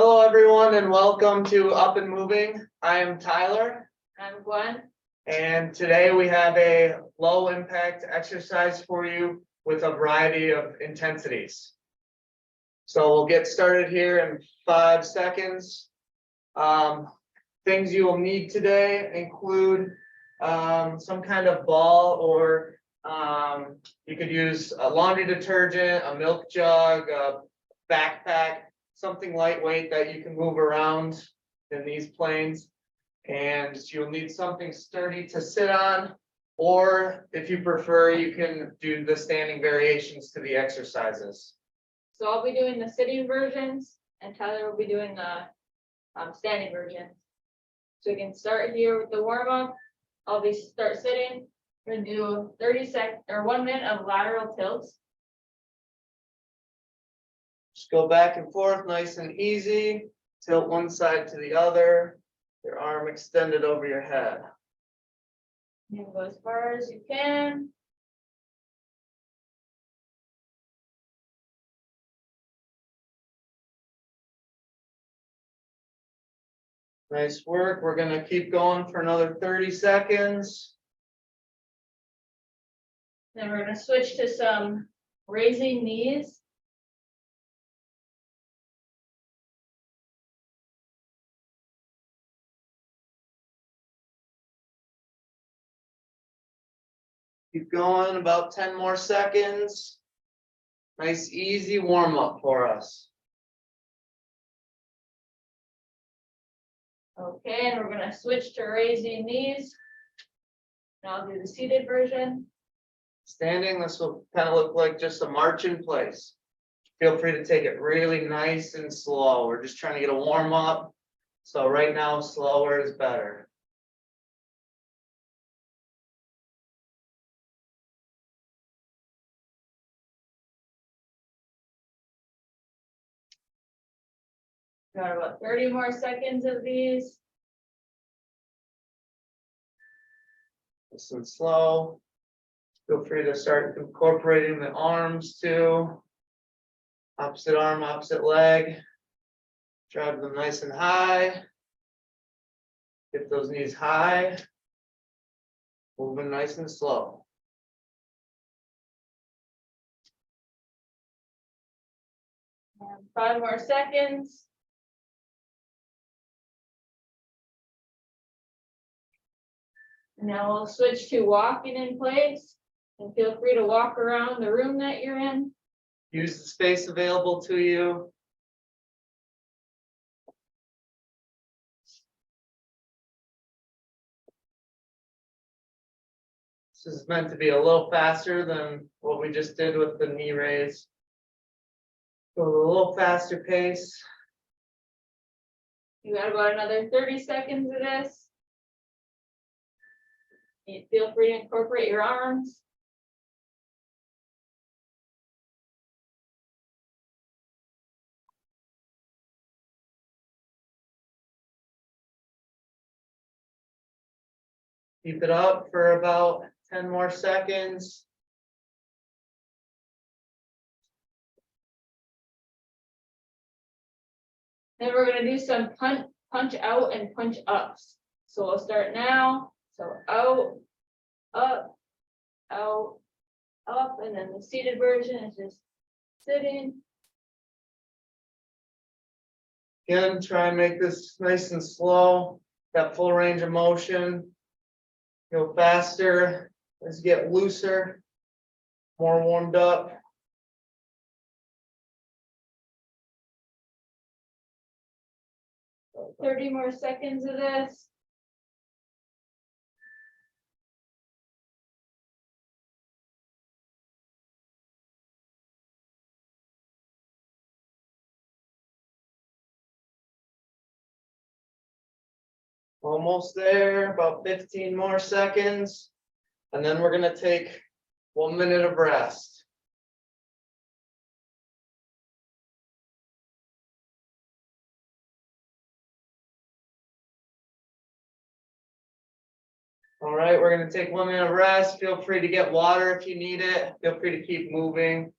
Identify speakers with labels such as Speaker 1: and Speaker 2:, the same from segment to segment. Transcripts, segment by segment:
Speaker 1: Hello, everyone, and welcome to Up and Moving. I am Tyler,
Speaker 2: I'm Gwen.
Speaker 1: and today we have a low impact exercise for you with a variety of intensities. So we'll get started here in 5 seconds. Things you will need today include some kind of ball, or you could use a laundry detergent, a milk jug, a backpack, something lightweight that you can move around in these planes. And you'll need something sturdy to sit on, or if you prefer, you can do the standing variations to the exercises.
Speaker 2: So I'll be doing the sitting versions and Tyler will be doing the standing versions. So we can start here with the warm up. I'll be start sitting. We're gonna do 1 minute of lateral tilts.
Speaker 1: Just go back and forth, nice and easy. Tilt one side to the other, your arm extended over your head.
Speaker 2: You can go as far as you can.
Speaker 1: Nice work. We're gonna keep going for another 30 seconds.
Speaker 2: Then we're gonna switch to some raising knees.
Speaker 1: Keep going, about 10 more seconds. Nice, easy warm up for us.
Speaker 2: Okay, and we're gonna switch to raising knees. And I'll do the seated version.
Speaker 1: Standing, this will kind of look like just a march in place. Feel free to take it really nice and slow. We're just trying to get a warm up. So right now, slower is better.
Speaker 2: Got about 30 more seconds of these.
Speaker 1: Nice and slow. Feel free to start incorporating the arms too. Opposite arm, opposite leg. Drive them nice and high. Get those knees high. Moving nice and slow.
Speaker 2: And 5 more seconds. And now we'll switch to walking in place. And feel free to walk around the room that you're in.
Speaker 1: Use the space available to you. This is meant to be a little faster than what we just did with the knee raise. Go a little faster pace.
Speaker 2: You got about another 30 seconds of this. You feel free to incorporate your arms.
Speaker 1: Keep it up for about 10 more seconds.
Speaker 2: Then we're gonna do some punch out and punch ups. So we'll start now. So out, up, out, up, and then the seated version is just sitting.
Speaker 1: Again, try and make this nice and slow. Got full range of motion. Go faster as you get looser, more warmed up.
Speaker 2: – 30 more seconds of this.
Speaker 1: Almost there, about 15 more seconds. And then we're gonna take 1 minute of rest. All right, we're gonna take 1 minute of rest. Feel free to get water if you need it. Feel free to keep moving.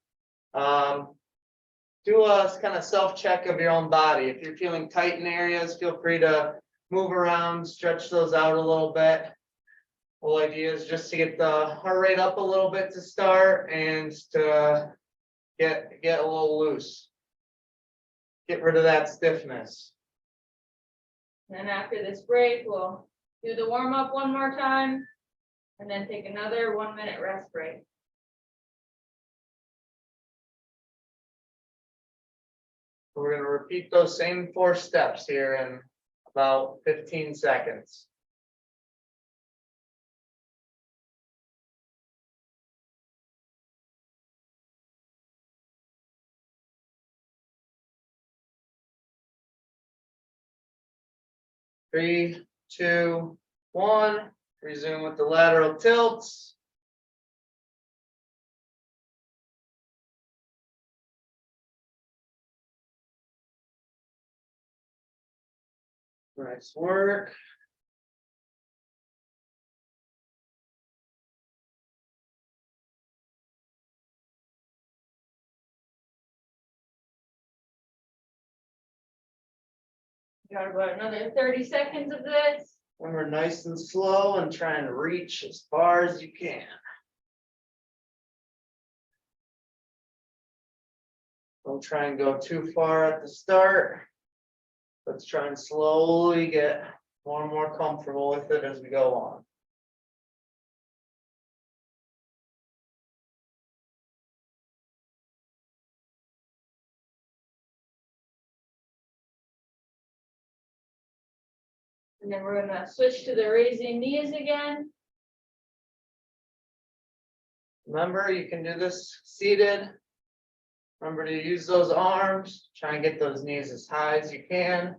Speaker 1: do a kind of self-check of your own body. If you're feeling tight in areas, feel free to move around, stretch those out a little bit. Whole idea is just to get the heart rate up a little bit to start and to get a little loose. Get rid of that stiffness.
Speaker 2: Then after this break, we'll do the warm up one more time and then take another 1 minute rest break.
Speaker 1: We're going to repeat those same 4 steps here in about 15 seconds. Three, 2, 1. Resume with the lateral tilts. Nice work.
Speaker 2: Got about another 30 seconds of this.
Speaker 1: When we're nice and slow and trying to reach as far as you can. Don't try and go too far at the start. Let's try and slowly get more and more comfortable with it as we go on.
Speaker 2: And then we're gonna switch to the raising knees again.
Speaker 1: Remember, you can do this seated. Remember to use those arms. Try and get those knees as high as you can.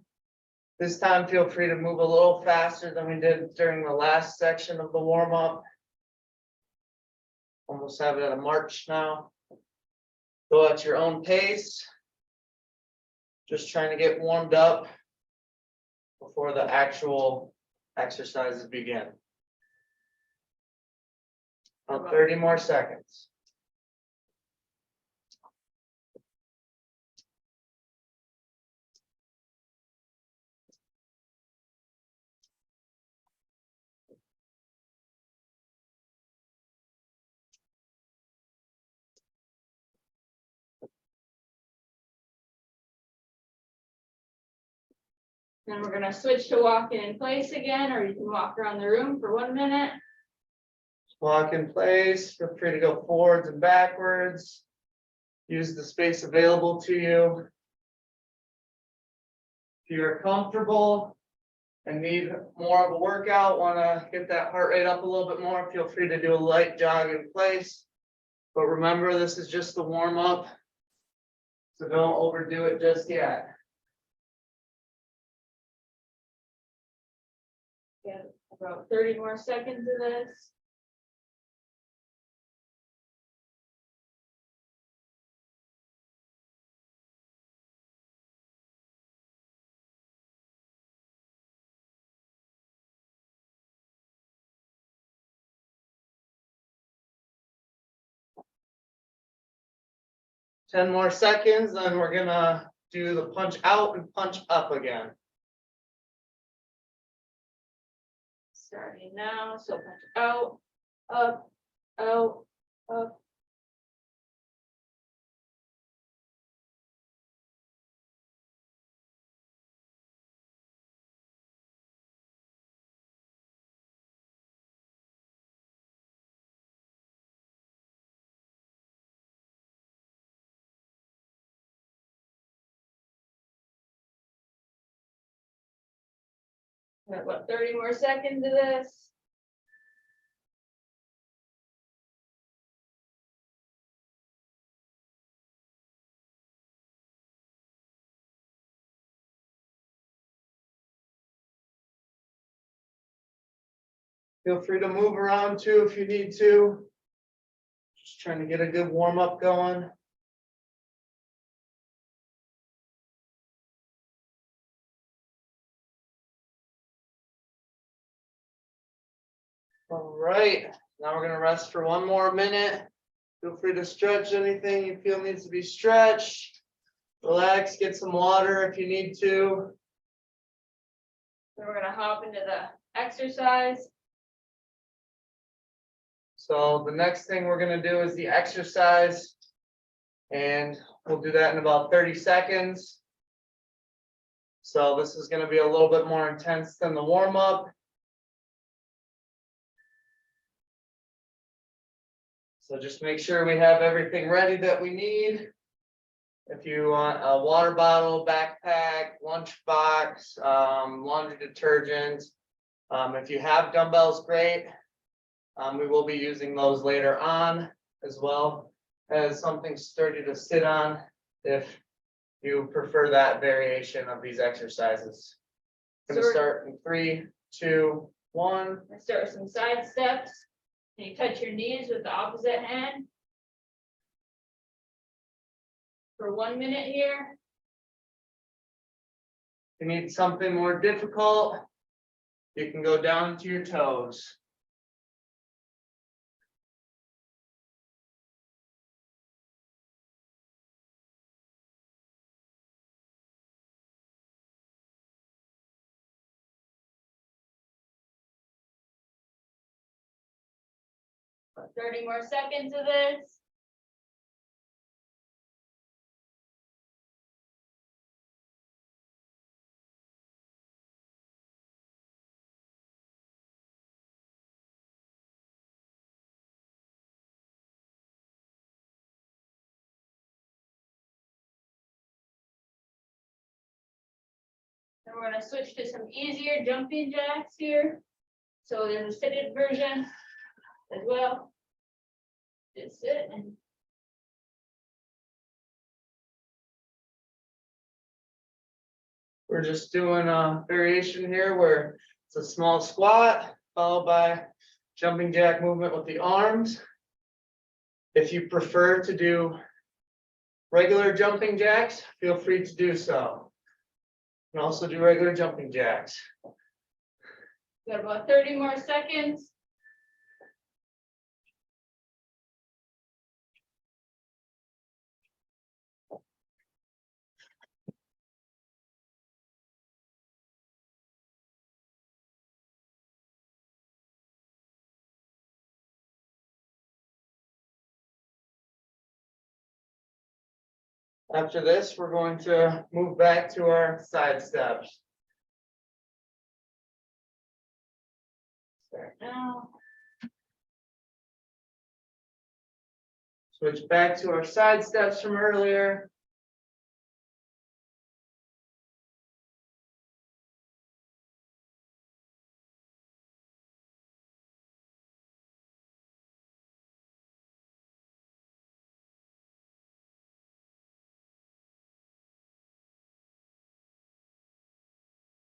Speaker 1: This time, feel free to move a little faster than we did during the last section of the warm-up. Almost have it at a march now. Go at your own pace. Just trying to get warmed up before the actual exercises begin. About 30 more seconds.
Speaker 2: Then we're gonna switch to walking in place again, or you can walk around the room for 1 minute.
Speaker 1: Walk in place. Feel free to go forwards and backwards. Use the space available to you. If you're comfortable and need more of a workout, want to get that heart rate up a little bit more, feel free to do a light jog in place. But remember, this is just the warm up, so don't overdo it just yet.
Speaker 2: Get about 30 more seconds of this.
Speaker 1: Ten more seconds, then we're gonna do the punch out and punch up again.
Speaker 2: Starting now, so punch out, up, out, up. Got about 30 more seconds of this.
Speaker 1: Feel free to move around too if you need to. Just trying to get a good warm up going. All right, now we're gonna rest for 1 more minute. Feel free to stretch anything you feel needs to be stretched. Relax, get some water if you need to.
Speaker 2: Then we're gonna hop into the exercise.
Speaker 1: So the next thing we're gonna do is the exercise. And we'll do that in about 30 seconds. So this is gonna be a little bit more intense than the warm up. So just make sure we have everything ready that we need. If you want a water bottle, backpack, lunchbox, laundry detergent. If you have dumbbells, great. We will be using those later on, as well as something sturdy to sit on if you prefer that variation of these exercises. Gonna start in 3, 2, 1.
Speaker 2: Let's start with some side steps. And you touch your knees with the opposite hand. For 1 minute here.
Speaker 1: If you need something more difficult, you can go down to your toes.
Speaker 2: About 30 more seconds of this. And we're gonna switch to some easier jumping jacks here. So there's a seated version as well. Just sit and
Speaker 1: We're just doing a variation here where it's a small squat followed by jumping jack movement with the arms. If you prefer to do regular jumping jacks, feel free to do so. You can also do regular jumping jacks.
Speaker 2: got about 30 more seconds.
Speaker 1: After this, we're going to move back to our side steps.
Speaker 2: Start now.
Speaker 1: Switch back to our side steps from earlier.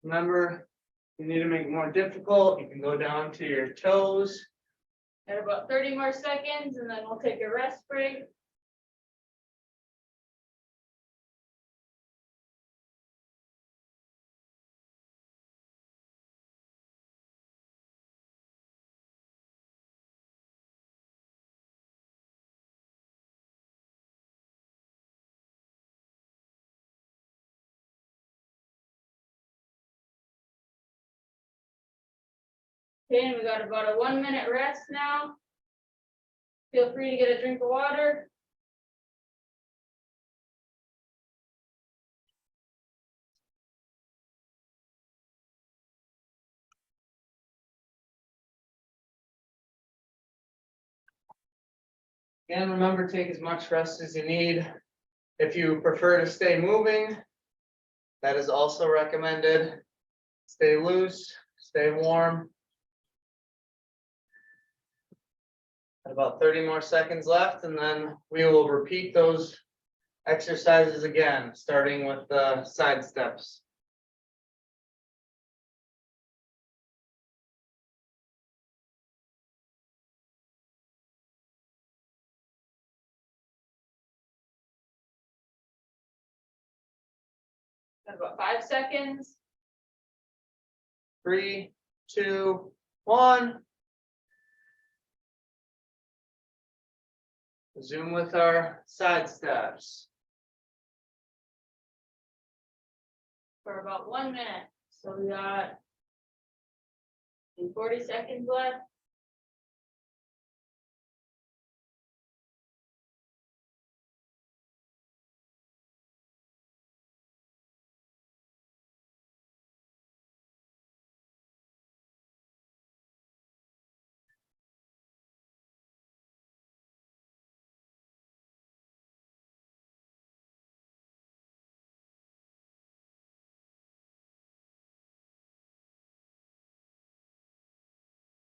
Speaker 1: Remember, if you need to make it more difficult, you can go down to your toes.
Speaker 2: Got about 30 more seconds and then we'll take a rest break. Okay, and we got about a 1 minute rest now. Feel free to get a drink of water.
Speaker 1: Again, remember, take as much rest as you need. If you prefer to stay moving, that is also recommended. Stay loose, stay warm. About 30 more seconds left, and then we will repeat those exercises again, starting with the side steps.
Speaker 2: Got about 5 seconds.
Speaker 1: 3, 2, 1. Resume with our side steps.
Speaker 2: for about 1 minute. So we got 40 seconds left.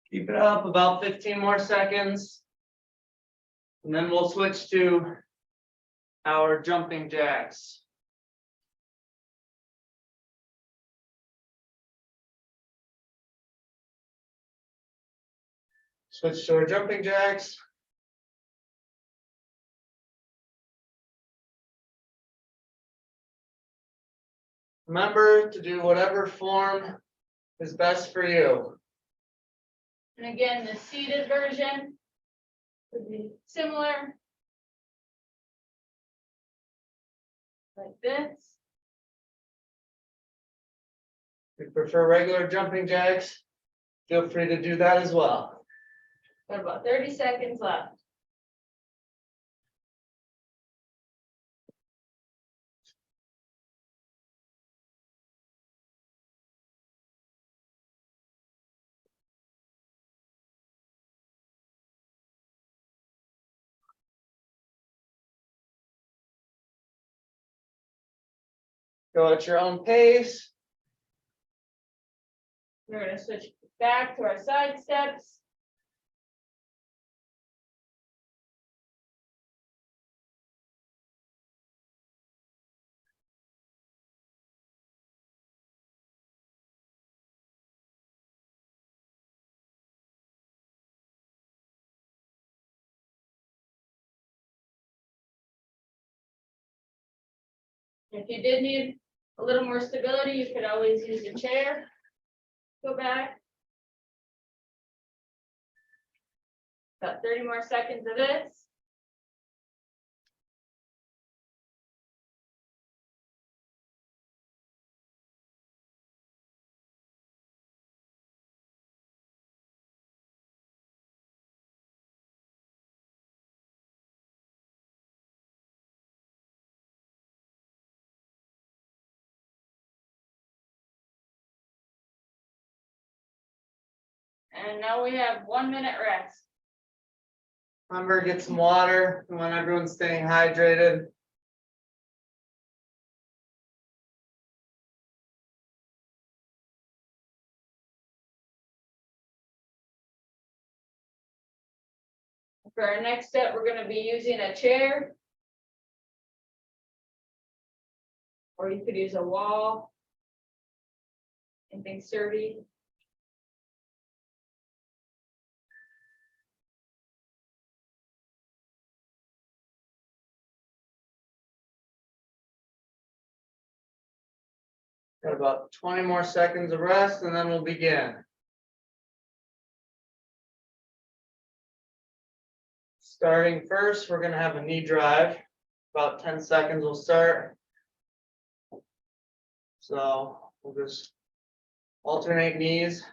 Speaker 1: Keep it up about 15 more seconds. And then we'll switch to our jumping jacks. Switch to our jumping jacks. Remember to do whatever form is best for you.
Speaker 2: And again, the seated version would be similar. Like this.
Speaker 1: If you prefer regular jumping jacks, feel free to do that as well.
Speaker 2: Got about 30 seconds left.
Speaker 1: Go at your own pace.
Speaker 2: We're going to switch back to our side steps. If you did need a little more stability, you could always use a chair. Go back. Got 30 more seconds of this. And now we have 1 minute rest.
Speaker 1: Remember, get some water. We want everyone staying hydrated.
Speaker 2: For our next step, we're going to be using a chair. Or you could use a wall. Anything sturdy.
Speaker 1: Got about 20 more seconds of rest and then we'll begin. Starting first, we're gonna have a knee drive. About 10 seconds we'll start. So we'll just alternate knees.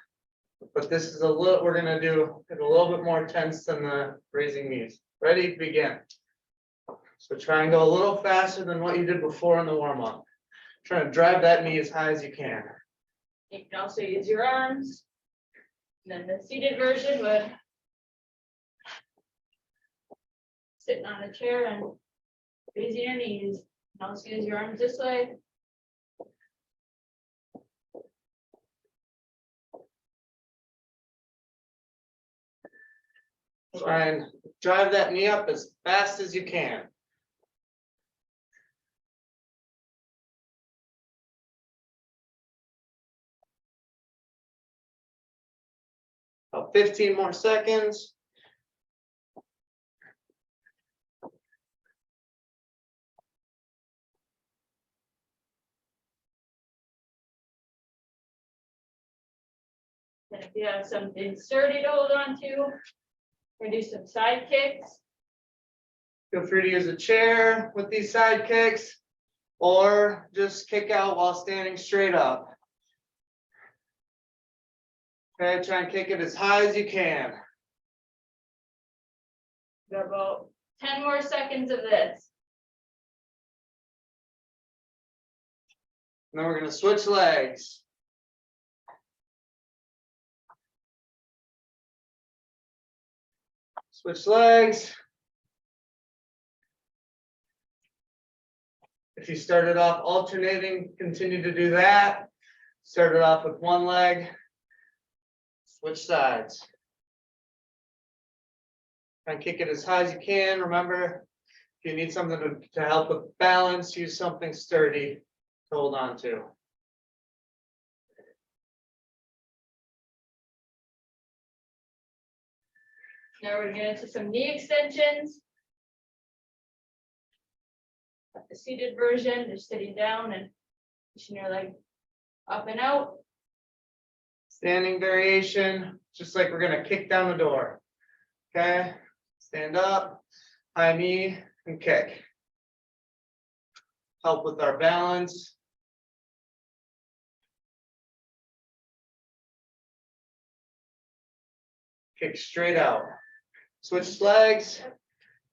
Speaker 1: But this is we're gonna do it a little bit more tense than the raising knees. Ready, begin. So try and go a little faster than what you did before in the warm-up. Try to drive that knee as high as you can.
Speaker 2: You can also use your arms. And then the seated version would sitting on a chair and raising your knees. And also use your arms this way.
Speaker 1: Try and drive that knee up as fast as you can. About 15 more seconds.
Speaker 2: And if you have something sturdy to hold on to, we're gonna do some side kicks.
Speaker 1: Feel free to use a chair with these side kicks or just kick out while standing straight up. Okay, try and kick it as high as you can.
Speaker 2: Got about 10 more seconds of this.
Speaker 1: And then we're gonna switch legs. Switch legs. If you started off alternating, continue to do that. Started off with one leg. Switch sides. Try and kick it as high as you can. Remember, if you need something to help with balance, use something sturdy to hold on to.
Speaker 2: Now we're gonna get into some knee extensions. The seated version, just sitting down and pushing your leg up and out.
Speaker 1: Standing variation, just like we're gonna kick down the door. Okay, stand up, high knee, and kick. Help with our balance. Kick straight out. Switch legs,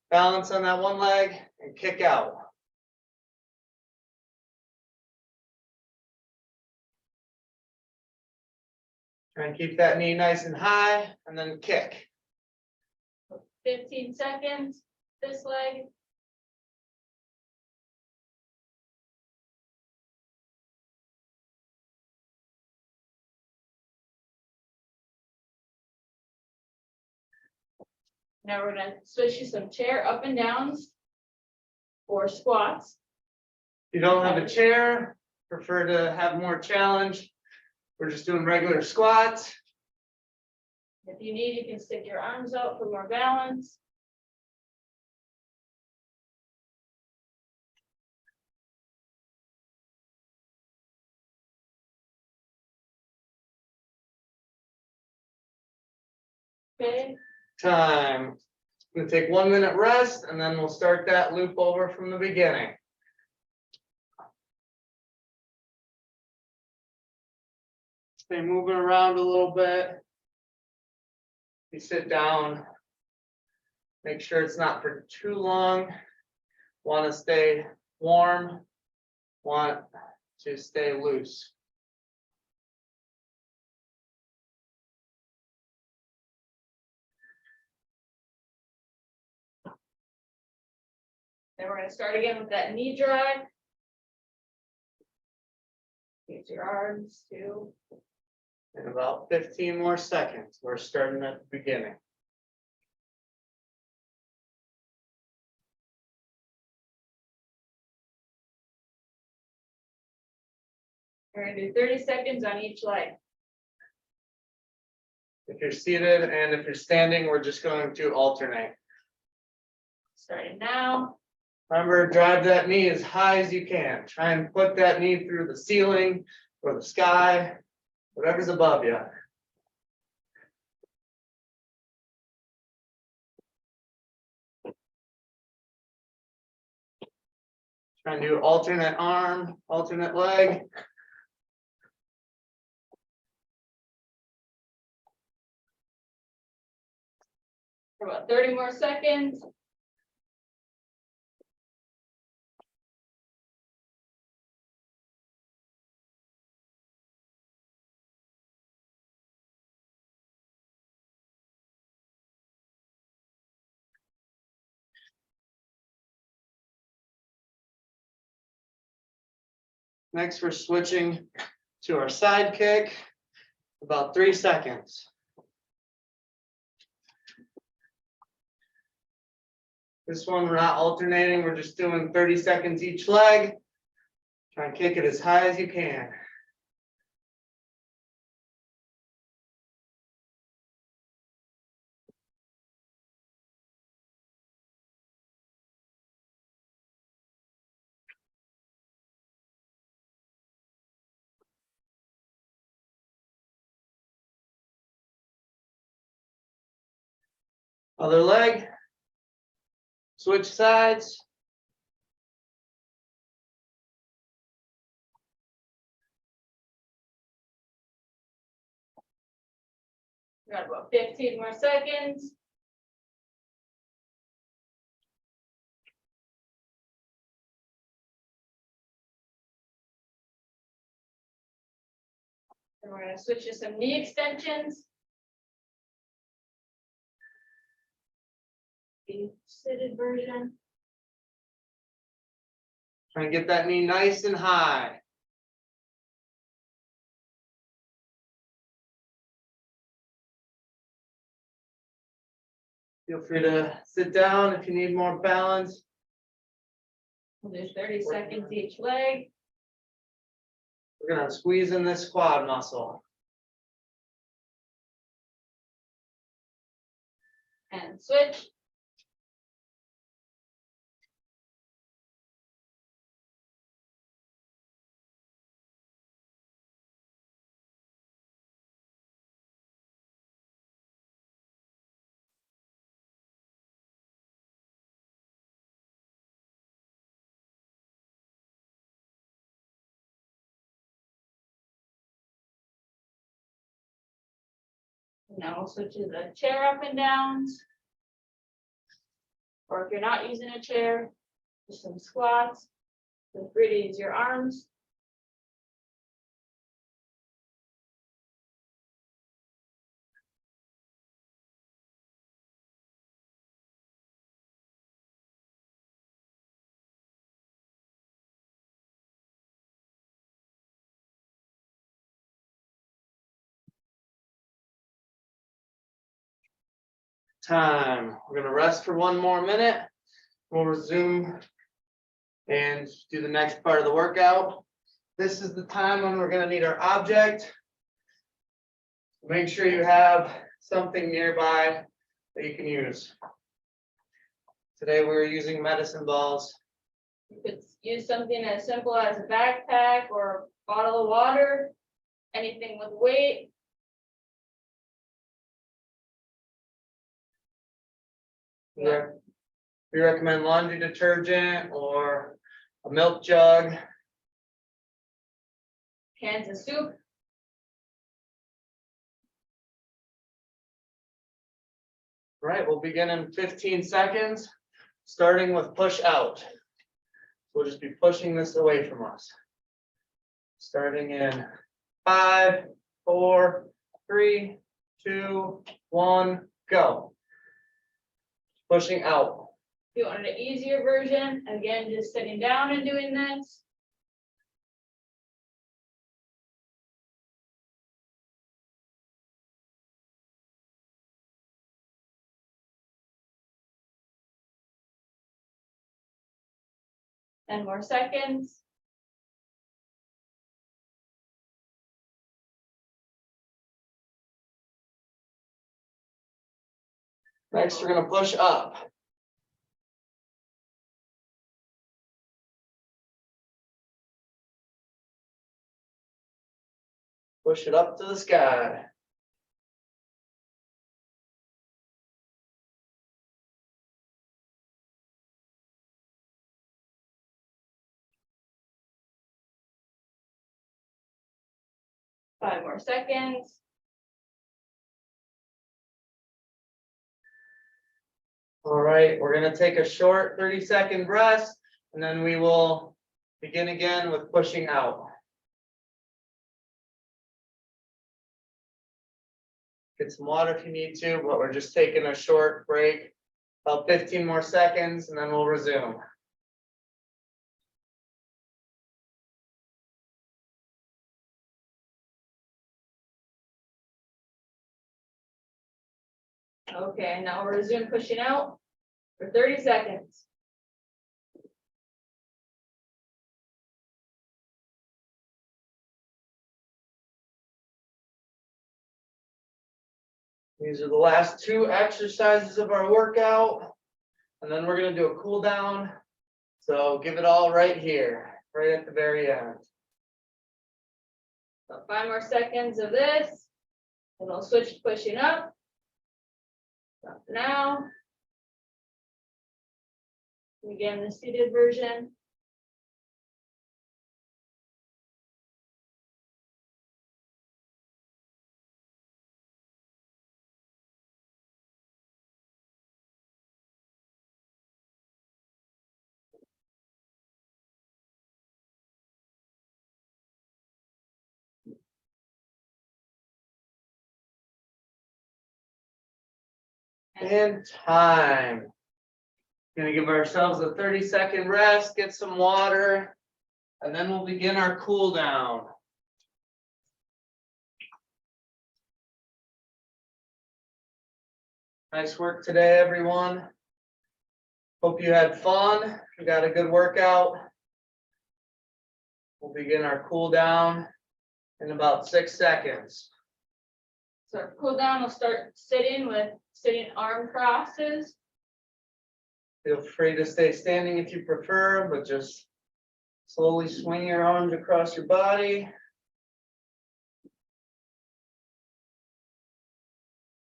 Speaker 1: balance on that one leg, and kick out. Try and keep that knee nice and high, and then kick.
Speaker 2: 15 seconds, this leg. Now we're gonna switch to some chair up and downs or squats.
Speaker 1: If you don't have a chair, prefer to have more challenge, we're just doing regular squats.
Speaker 2: If you need, you can stick your arms out for more balance. Okay,
Speaker 1: Time. I'm gonna take 1 minute rest, and then we'll start that loop over from the beginning. Stay moving around a little bit. You sit down. Make sure it's not for too long. Want to stay warm. Want to stay loose.
Speaker 2: then we're gonna start again with that knee drive. Use your arms too.
Speaker 1: In about 15 more seconds. We're starting at the beginning.
Speaker 2: We're gonna do 30 seconds on each leg.
Speaker 1: If you're seated and if you're standing, we're just going to alternate.
Speaker 2: Starting now.
Speaker 1: Remember, drive that knee as high as you can. Try and put that knee through the ceiling or the sky, whatever's above you. Try and do alternate arm, alternate leg.
Speaker 2: For about 30 more seconds.
Speaker 1: Next, we're switching to our side kick, about 3 seconds. This one, we're not alternating, we're just doing 30 seconds each leg. Try and kick it as high as you can. Other leg. Switch sides.
Speaker 2: Got about 15 more seconds. And we're gonna switch to some knee extensions. The seated version.
Speaker 1: Try and get that knee nice and high. Feel free to sit down if you need more balance.
Speaker 2: We'll do 30 seconds each leg.
Speaker 1: We're gonna squeeze in this quad muscle.
Speaker 2: And switch. Now we'll switch to the chair up and downs. Or if you're not using a chair, just some squats. Feel free to use your arms.
Speaker 1: Time. We're gonna rest for 1 more minute. We'll resume and do the next part of the workout. This is the time when we're gonna need our object. Make sure you have something nearby that you can use. Today we're using medicine balls.
Speaker 2: You could use something as simple as a backpack or a bottle of water, anything with weight.
Speaker 1: We recommend laundry detergent or a milk jug.
Speaker 2: Cans of soup.
Speaker 1: Right, we'll begin in 15 seconds, starting with push out. We'll just be pushing this away from us. Starting in 5, 4, 3, 2, 1, go. Pushing out.
Speaker 2: If you wanted an easier version, again, just sitting down and doing this. Ten more seconds.
Speaker 1: Next, we're gonna push up. Push it up to the sky.
Speaker 2: Five more seconds.
Speaker 1: All right, we're gonna take a short 30-second rest, and then we will begin again with pushing out. Get some water if you need to, but we're just taking a short break, about 15 more seconds, and then we'll resume.
Speaker 2: Okay, now we'll resume pushing out for 30 seconds.
Speaker 1: These are the last 2 exercises of our workout, and then we're gonna do a cool down. So give it all right here, right at the very end.
Speaker 2: So 5 more seconds of this, and we'll switch to pushing up. Stop now. Again, the seated version.
Speaker 1: And time. Gonna give ourselves a 30-second rest, get some water, and then we'll begin our cool down. Nice work today, everyone. Hope you had fun. You got a good workout. We'll begin our cool down in about 6 seconds.
Speaker 2: So our cool down will start sitting with sitting arm crosses.
Speaker 1: Feel free to stay standing if you prefer, but just slowly swing your arms across your body.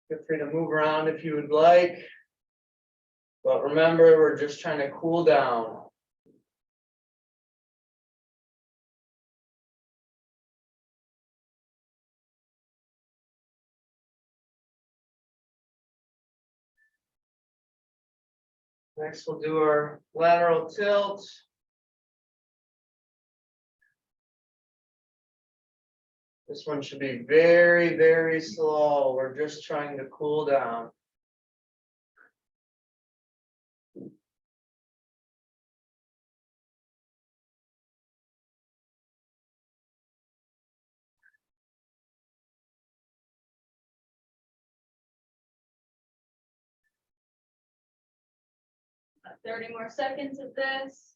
Speaker 1: Feel free to move around if you would like. But remember, we're just trying to cool down. Next, we'll do our lateral tilt. This one should be very, very slow. We're just trying to cool down.
Speaker 2: About 30 more seconds of this.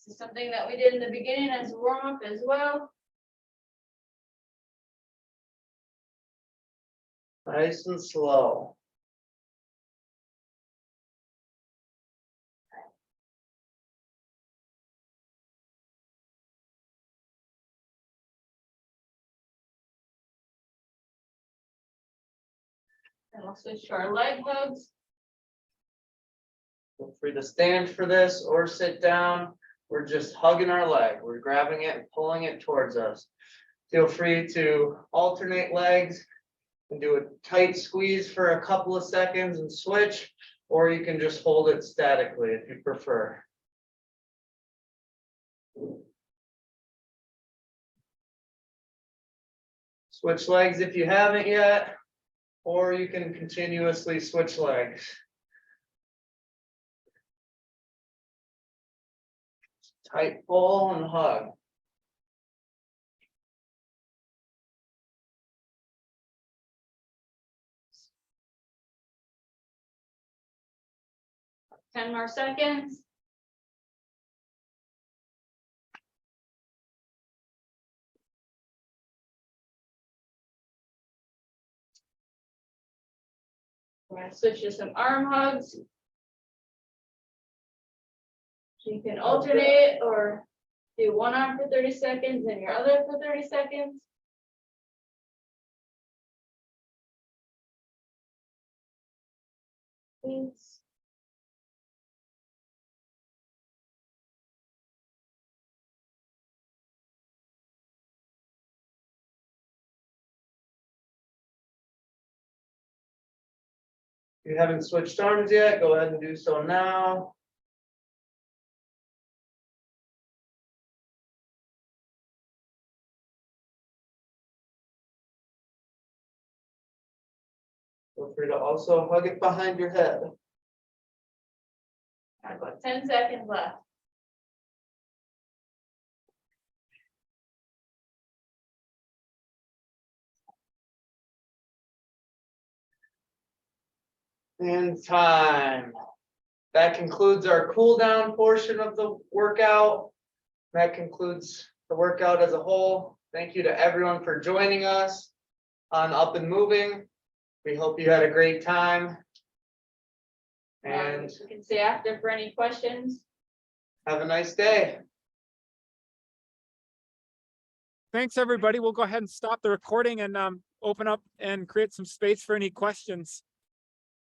Speaker 2: This is something that we did in the beginning as a warm up as well.
Speaker 1: Nice and slow.
Speaker 2: And we'll switch to our leg hugs.
Speaker 1: Feel free to stand for this or sit down. We're just hugging our leg. We're grabbing it and pulling it towards us. Feel free to alternate legs and do a tight squeeze for a couple of seconds and switch, or you can just hold it statically if you prefer. Switch legs if you haven't yet, or you can continuously switch legs. Tight pull and hug.
Speaker 2: Ten more seconds. We're going to switch to some arm hugs. So you can alternate or do one arm for 30 seconds and your other for 30 seconds. Please.
Speaker 1: If you haven't switched arms yet, go ahead and do so now. Feel free to also hug it behind your head.
Speaker 2: Got about 10 seconds left.
Speaker 1: And time. That concludes our cool down portion of the workout. That concludes the workout as a whole. Thank you to everyone for joining us on Up and Moving. We hope you had a great time. And
Speaker 2: You can stay after for any questions.
Speaker 1: have a nice day.
Speaker 3: Thanks, everybody. We'll go ahead and stop the recording and open up and create some space for any questions.